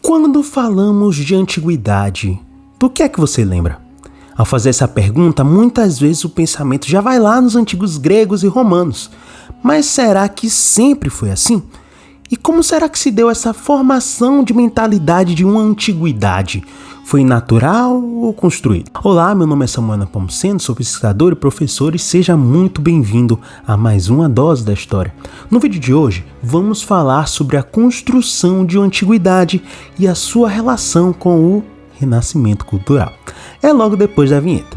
Quando falamos de antiguidade, do que é que você lembra? Ao fazer essa pergunta, muitas vezes o pensamento já vai lá nos antigos gregos e romanos. Mas será que sempre foi assim? E como será que se deu essa formação de mentalidade de uma antiguidade? Foi natural ou construída? Olá, meu nome é Samuel Nepomuceno, sou pesquisador e professor e seja muito bem-vindo a mais uma dose da história. No vídeo de hoje, vamos falar sobre a construção de uma antiguidade e a sua relação com o renascimento cultural. É logo depois da vinheta.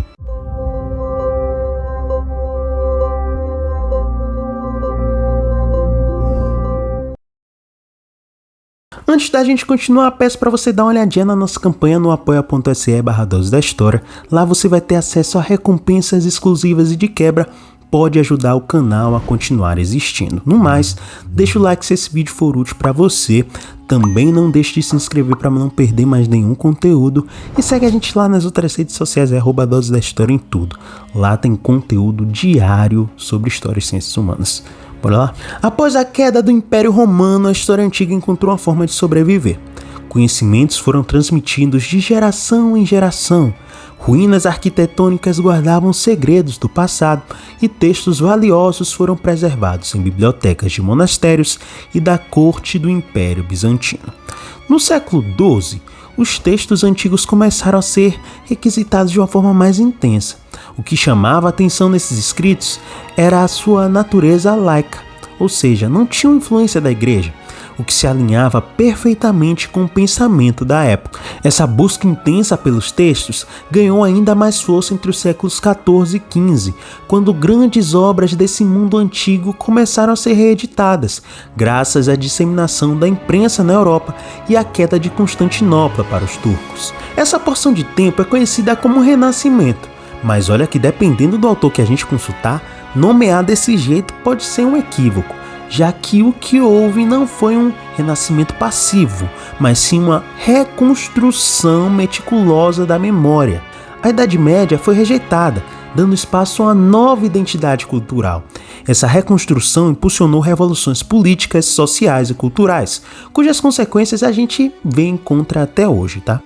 Antes da gente continuar, peço para você dar uma olhadinha na nossa campanha no apoia.se/Dose da História. Lá você vai ter acesso a recompensas exclusivas e de quebra pode ajudar o canal a continuar existindo. No mais, deixa o like se esse vídeo for útil para você. Também não deixe de se inscrever para não perder mais nenhum conteúdo. E segue a gente lá nas outras redes sociais, @Dose da História em tudo. Lá tem conteúdo diário sobre história e ciências humanas. Bora lá? Após a queda do Império Romano, a história antiga encontrou uma forma de sobreviver. Conhecimentos foram transmitidos de geração em geração. Ruínas arquitetônicas guardavam segredos do passado e textos valiosos foram preservados em bibliotecas de monastérios e da corte do Império Bizantino. No século XII, os textos antigos começaram a ser requisitados de uma forma mais intensa. O que chamava a atenção nesses escritos era a sua natureza laica, ou seja, não tinham influência da igreja, o que se alinhava perfeitamente com o pensamento da época. Essa busca intensa pelos textos ganhou ainda mais força entre os séculos XIV e XV, quando grandes obras desse mundo antigo começaram a ser reeditadas, graças à disseminação da imprensa na Europa e à queda de Constantinopla para os turcos. Essa porção de tempo é conhecida como Renascimento. Mas olha que dependendo do autor que a gente consultar, nomear desse jeito pode ser um equívoco, já que o que houve não foi um renascimento passivo, mas sim uma reconstrução meticulosa da memória. A Idade Média foi rejeitada, dando espaço a uma nova identidade cultural. Essa reconstrução impulsionou revoluções políticas, sociais e culturais, cujas consequências a gente vê e encontra até hoje, tá?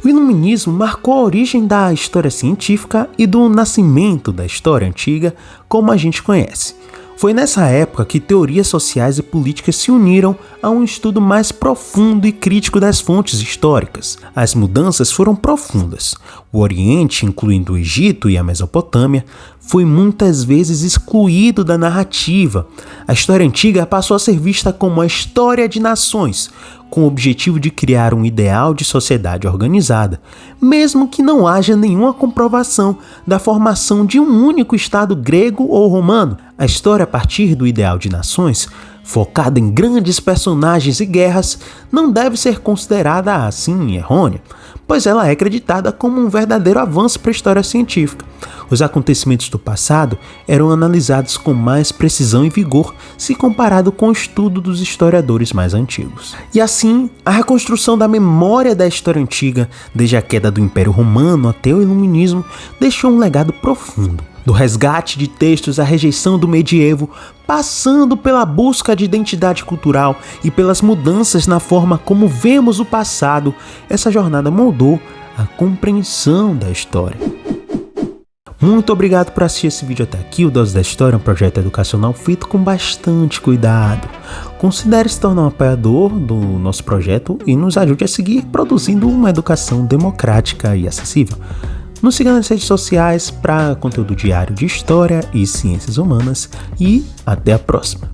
O Iluminismo marcou a origem da história científica e do nascimento da história antiga como a gente conhece. Foi nessa época que teorias sociais e políticas se uniram a um estudo mais profundo e crítico das fontes históricas. As mudanças foram profundas. O Oriente, incluindo o Egito e a Mesopotâmia, foi muitas vezes excluído da narrativa. A história antiga passou a ser vista como a história de nações, com o objetivo de criar um ideal de sociedade organizada, mesmo que não haja nenhuma comprovação da formação de um único Estado grego ou romano. A história a partir do ideal de nações, focada em grandes personagens e guerras, não deve ser considerada assim errônea, pois ela é acreditada como um verdadeiro avanço para a história científica. Os acontecimentos do passado eram analisados com mais precisão e vigor se comparado com o estudo dos historiadores mais antigos. E assim, a reconstrução da memória da história antiga, desde a queda do Império Romano até o Iluminismo, deixou um legado profundo. Do resgate de textos à rejeição do medievo, passando pela busca de identidade cultural e pelas mudanças na forma como vemos o passado, essa jornada moldou a compreensão da história. Muito obrigado por assistir esse vídeo até aqui. O Dose da História é um projeto educacional feito com bastante cuidado. Considere se tornar um apoiador do nosso projeto e nos ajude a seguir produzindo uma educação democrática e acessível. Nos siga nas redes sociais para conteúdo diário de história e ciências humanas e até a próxima.